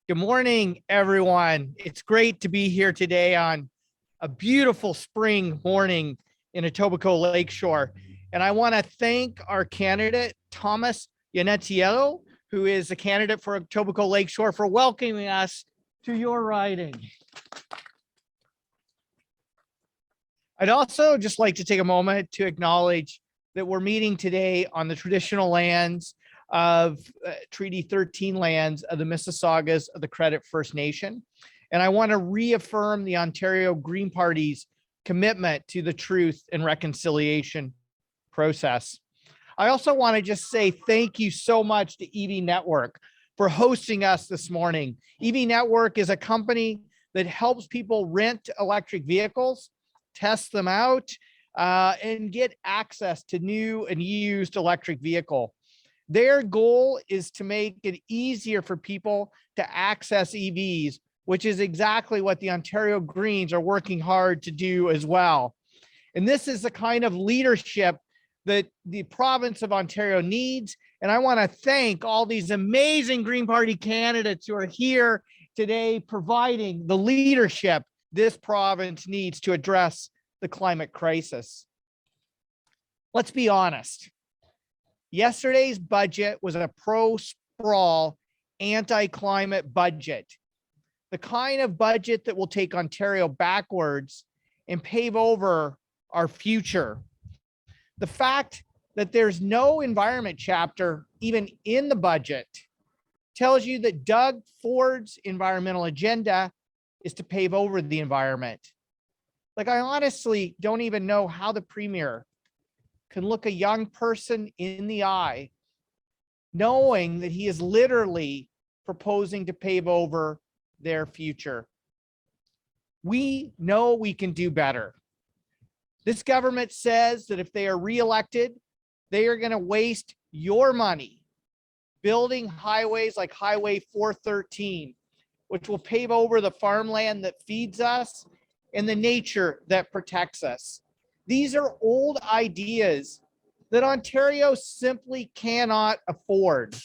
Good morning, everyone. It's great to be here today on a beautiful spring morning in Etobicoke Lakeshore. And I want to thank our candidate, Thomas Yanetiello, who is a candidate for Etobicoke Lakeshore, for welcoming us to your riding. I'd also just like to take a moment to acknowledge that we're meeting today on the traditional lands of Treaty 13 lands of the Mississaugas of the Credit First Nation. And I want to reaffirm the Ontario Green Party's commitment to the truth and reconciliation process. I also want to just say thank you so much to EV Network for hosting us this morning. EV Network is a company that helps people rent electric vehicles, test them out, and get access to new and used electric vehicle. Their goal is to make it easier for people to access EVs, which is exactly what the Ontario Greens are working hard to do as well. And this is the kind of leadership that the province of Ontario needs. And I want to thank all these amazing Green Party candidates who are here today providing the leadership this province needs to address the climate crisis. Let's be honest. Yesterday's budget was a pro-sprawl, anti-climate budget, the kind of budget that will take Ontario backwards and pave over our future. The fact that there's no environment chapter even in the budget tells you that Doug Ford's environmental agenda is to pave over the environment. Like, I honestly don't even know how the premier can look a young person in the eye, knowing that he is literally proposing to pave over their future. We know we can do better. This government says that if they are reelected, they are going to waste your money building highways like Highway 413, which will pave over the farmland that feeds us and the nature that protects us. These are old ideas that Ontario simply cannot afford.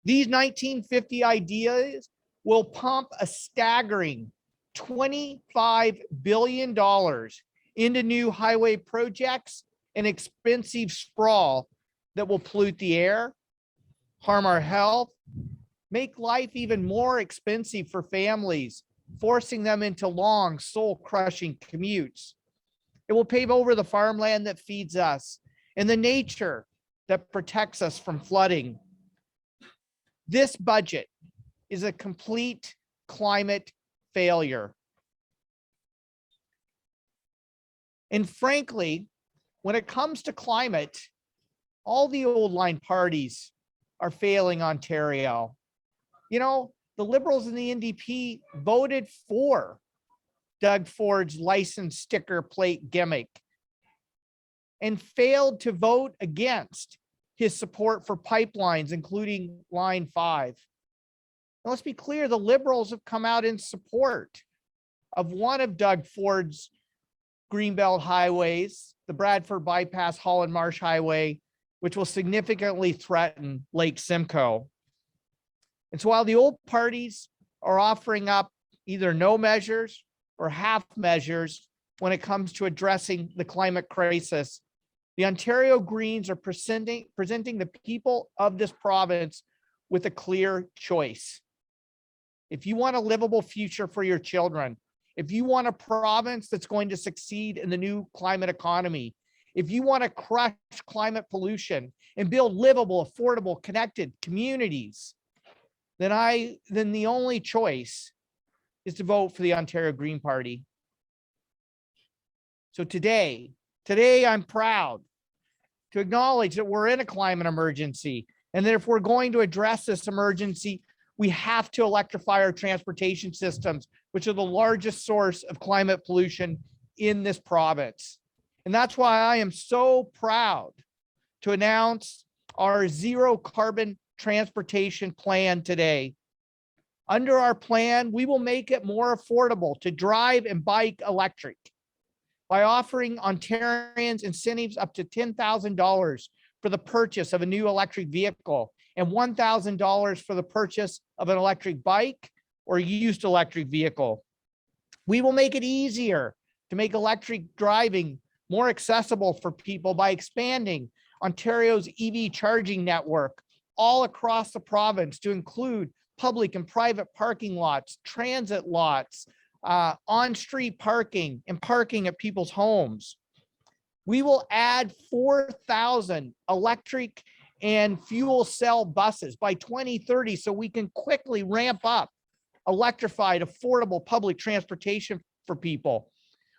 These 1950 ideas will pump a staggering $25 billion into new highway projects and expensive sprawl that will pollute the air, harm our health, make life even more expensive for families, forcing them into long, soul-crushing commutes. It will pave over the farmland that feeds us and the nature that protects us from flooding. This budget is a complete climate failure. And frankly, when it comes to climate, all the old line parties are failing Ontario. You know, the Liberals and the NDP voted for Doug Ford's license sticker plate gimmick and failed to vote against his support for pipelines, including Line 5. Now, let's be clear, the Liberals have come out in support of one of Doug Ford's Greenbelt highways, the Bradford Bypass Holland Marsh Highway, which will significantly threaten Lake Simcoe. And so while the old parties are offering up either no measures or half measures when it comes to addressing the climate crisis, the Ontario Greens are presenting the people of this province with a clear choice. If you want a livable future for your children, if you want a province that's going to succeed in the new climate economy, if you want to crush climate pollution and build livable, affordable, connected communities, then the only choice is to vote for the Ontario Green Party. So today I'm proud to acknowledge that we're in a climate emergency, and that if we're going to address this emergency, we have to electrify our transportation systems, which are the largest source of climate pollution in this province. And that's why I am so proud to announce our zero carbon transportation plan today. Under our plan, we will make it more affordable to drive and bike electric by offering Ontarians incentives up to $10,000 for the purchase of a new electric vehicle and $1,000 for the purchase of an electric bike or used electric vehicle. We will make it easier to make electric driving more accessible for people by expanding Ontario's EV charging network all across the province to include public and private parking lots, transit lots, on-street parking, and parking at people's homes. We will add 4,000 electric and fuel cell buses by 2030 so we can quickly ramp up electrified, affordable public transportation for people.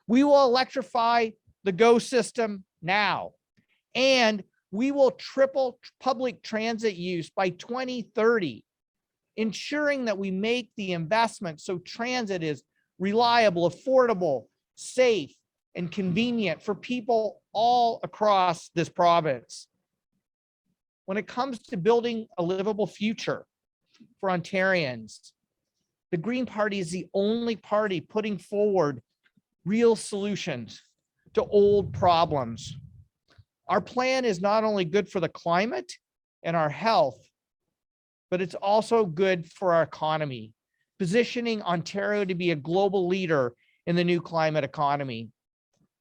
We will electrify the GO system now, and we will triple public transit use by 2030, ensuring that we make the investment so transit is reliable, affordable, safe, and convenient for people all across this province. When it comes to building a livable future for Ontarians, the Green Party is the only party putting forward real solutions to old problems. Our plan is not only good for the climate and our health, but it's also good for our economy, positioning Ontario to be a global leader in the new climate economy.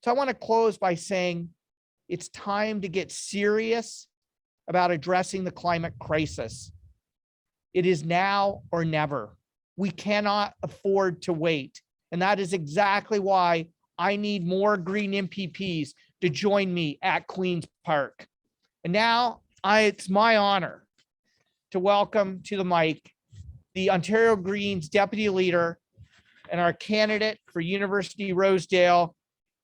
So I want to close by saying it's time to get serious about addressing the climate crisis. It is now or never. We cannot afford to wait. And that is exactly why I need more Green MPPs to join me at Queen's Park. And now it's my honor to welcome to the mic the Ontario Greens Deputy Leader and our candidate for University Rosedale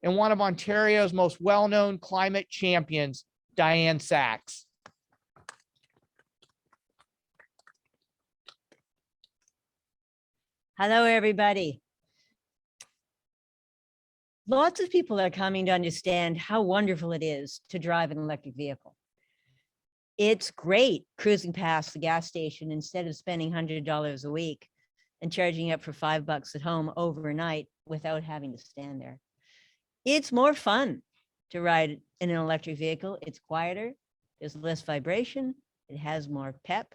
and one of Ontario's most well-known climate champions, Dianne Saxe. Hello, everybody. Lots of people are coming to understand how wonderful it is to drive an electric vehicle. It's great cruising past the gas station instead of spending $100 a week and charging up for $5 at home overnight without having to stand there. It's more fun to ride in an electric vehicle. It's quieter, there's less vibration, it has more pep.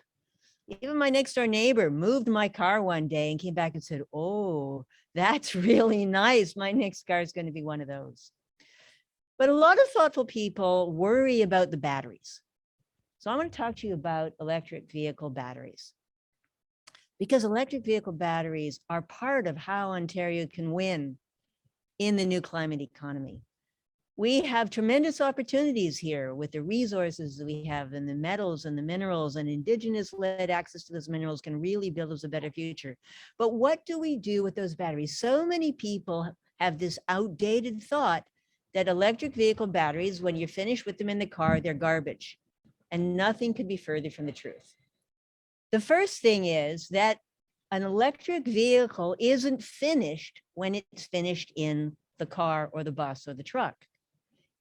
Even my next door neighbor moved my car one day and came back and said, "Oh, that's really nice. My next car is going to be one of those." But a lot of thoughtful people worry about the batteries. So I'm going to talk to you about electric vehicle batteries, because electric vehicle batteries are part of how Ontario can win in the new climate economy. We have tremendous opportunities here with the resources that we have and the metals and the minerals, and Indigenous-led access to those minerals can really build us a better future. But what do we do with those batteries? So many people have this outdated thought that electric vehicle batteries, when you're finished with them in the car, they're garbage. And nothing could be further from the truth. The first thing is that an electric vehicle isn't finished when it's finished in the car or the bus or the truck.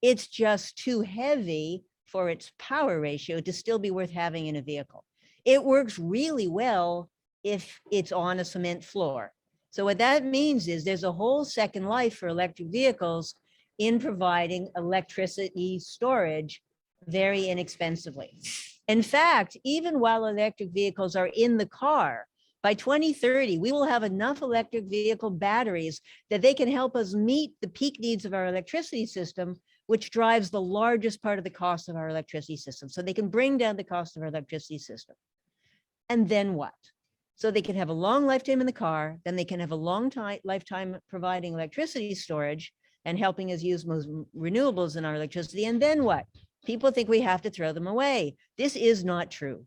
It's just too heavy for its power ratio to still be worth having in a vehicle. It works really well if it's on a cement floor. So what that means is there's a whole second life for electric vehicles in providing electricity storage very inexpensively. In fact, even while electric vehicles are in the car, by 2030, we will have enough electric vehicle batteries that they can help us meet the peak needs of our electricity system, which drives the largest part of the cost of our electricity system. So they can bring down the cost of our electricity system. And then what? So they can have a long lifetime in the car, then they can have a long lifetime providing electricity storage and helping us use most renewables in our electricity. And then what? People think we have to throw them away. This is not true.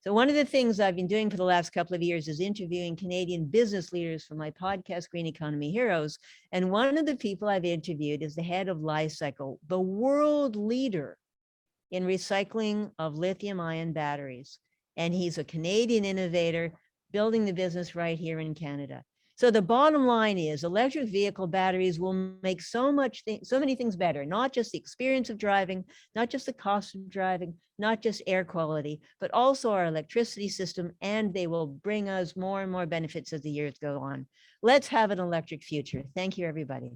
So one of the things I've been doing for the last couple of years is interviewing Canadian business leaders for my podcast, Green Economy Heroes. And one of the people I've interviewed is the head of Li-Cycle, the world leader in recycling of lithium-ion batteries. And he's a Canadian innovator building the business right here in Canada. So the bottom line is electric vehicle batteries will make so many things better, not just the experience of driving, not just the cost of driving, not just air quality, but also our electricity system, and they will bring us more and more benefits as the years go on. Let's have an electric future. Thank you, everybody.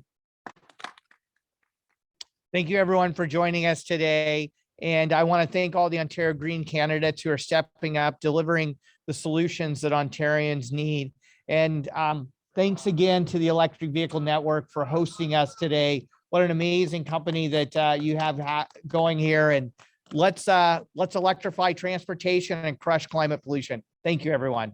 Thank you, everyone, for joining us today. And I want to thank all the Ontario Green candidates who are stepping up, delivering the solutions that Ontarians need. And thanks again to the Electric Vehicle Network for hosting us today. What an amazing company that you have going here. And let's electrify transportation and crush climate pollution. Thank you, everyone.